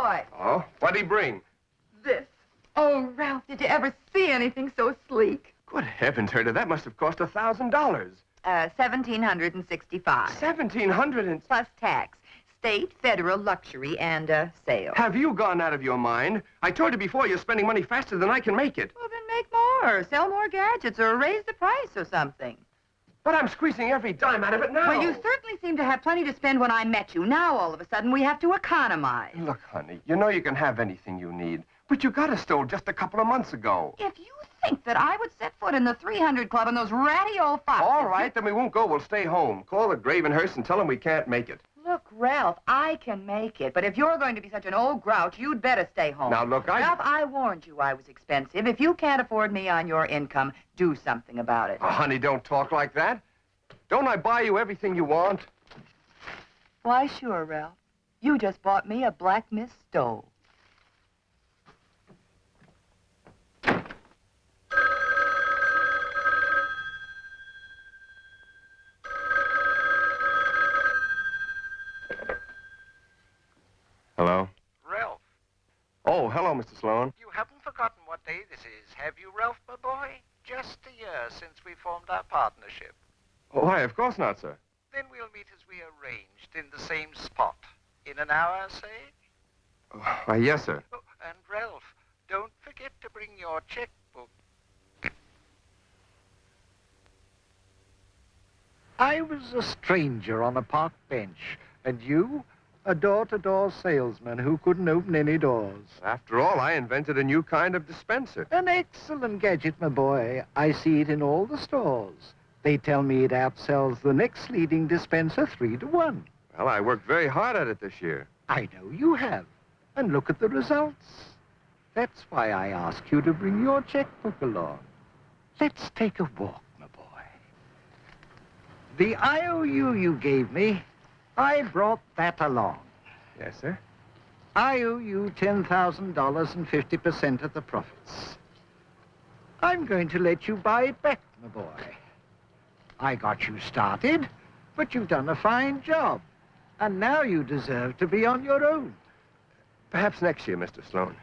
boy. Oh, what'd he bring? This. Oh, Ralph, did you ever see anything so sleek? Good heavens, Herta, that must have cost $1,000. 1,765. 1,700 and... Plus tax. State, federal, luxury, and sale. Have you gone out of your mind? I told you before you're spending money faster than I can make it. Well, then make more. Sell more gadgets or raise the price or something. But I'm squeezing every dime out of it now. Well, you certainly seemed to have plenty to spend when I met you. Now, all of a sudden, we have to economize. Look, honey, you know you can have anything you need. But you got a stove just a couple of months ago. If you think that I would set foot in the 300 Club in those ratty old foxes... All right, then we won't go. We'll stay home. Call the Gravenhurst and tell them we can't make it. Look, Ralph, I can make it. But if you're going to be such an old grouch, you'd better stay home. Now, look, Ralph, I warned you I was expensive. If you can't afford me on your income, do something about it. Oh, honey, don't talk like that. Don't I buy you everything you want? Why, sure, Ralph. You just bought me a Black Mist stove. Hello? Ralph, Oh, hello, Mr. Sloane. you haven't forgotten what day this is, have you, Ralph, my boy? Just a year since we formed our partnership. Oh, why, of course not, sir. Then we'll meet as we arranged, in the same spot. In an hour, say? Oh, why, yes, sir. Oh, and Ralph, don't forget to bring your checkbook. I was a stranger on a park bench, and you, a door-to-door salesman who couldn't open any doors. After all, I invented a new kind of dispenser. An excellent gadget, my boy. I see it in all the stores. They tell me it outsells the next leading dispenser 3 to 1. Well, I worked very hard at it this year. I know you have. And look at the results. That's why I ask you to bring your checkbook along. Let's take a walk, my boy. The IOU you gave me, I brought that along. Yes, sir. I owe you $10,000 and 50% of the profits. I'm going to let you buy it back, my boy. I got you started, but you've done a fine job. And now you deserve to be on your own. Perhaps next year, Mr. Sloane.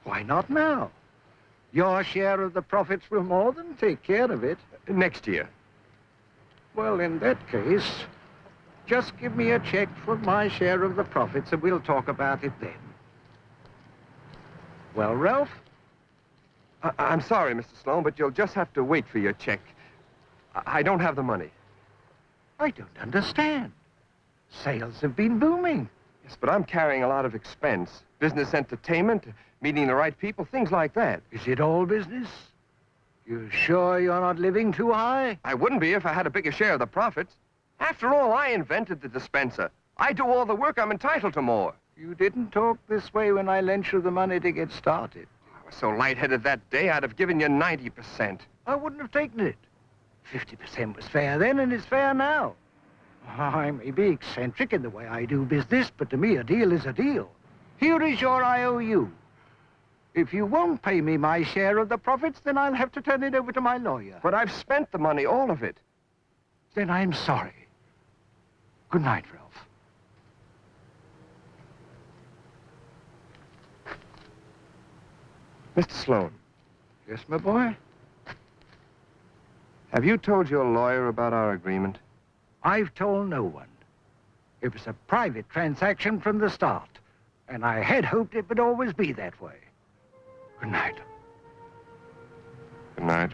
Why not now? Your share of the profits will more than take care of it. Next year. Well, in that case, just give me a check for my share of the profits and we'll talk about it then. Well, Ralph? I'm sorry, Mr. Sloane, but you'll just have to wait for your check. I don't have the money. I don't understand. Sales have been booming. Yes, but I'm carrying a lot of expense. Business entertainment, meeting the right people, things like that. Is it all business? You sure you're not living too high? I wouldn't be if I had a bigger share of the profits. After all, I invented the dispenser. I do all the work. I'm entitled to more. You didn't talk this way when I lent you the money to get started. I was so lightheaded that day, I'd have given you 90%. I wouldn't have taken it. 50% was fair then, and it's fair now. I may be eccentric in the way I do business, but to me a deal is a deal. Here is your IOU. If you won't pay me my share of the profits, then I'll have to turn it over to my lawyer. But I've spent the money, all of it. Then I'm sorry. Good night, Ralph. Mr. Sloane. Yes, my boy? Have you told your lawyer about our agreement? I've told no one. It was a private transaction from the start, and I had hoped it would always be that way. Good night. Good night.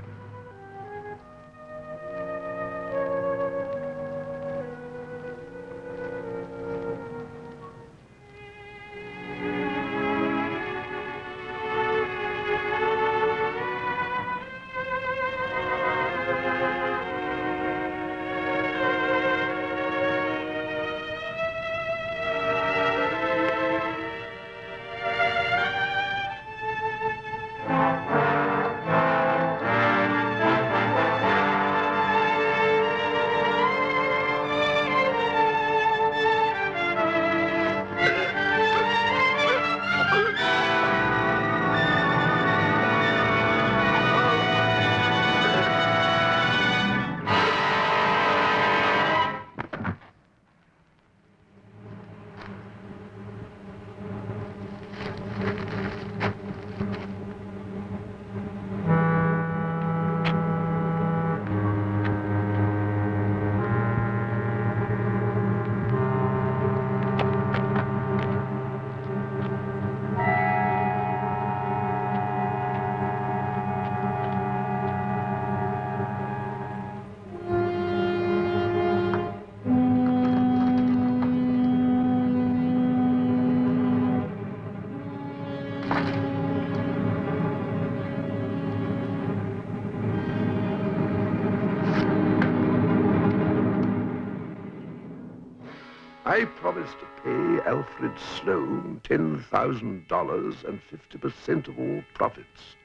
I promised to pay Alfred Sloane $10,000 and 50% of all profits.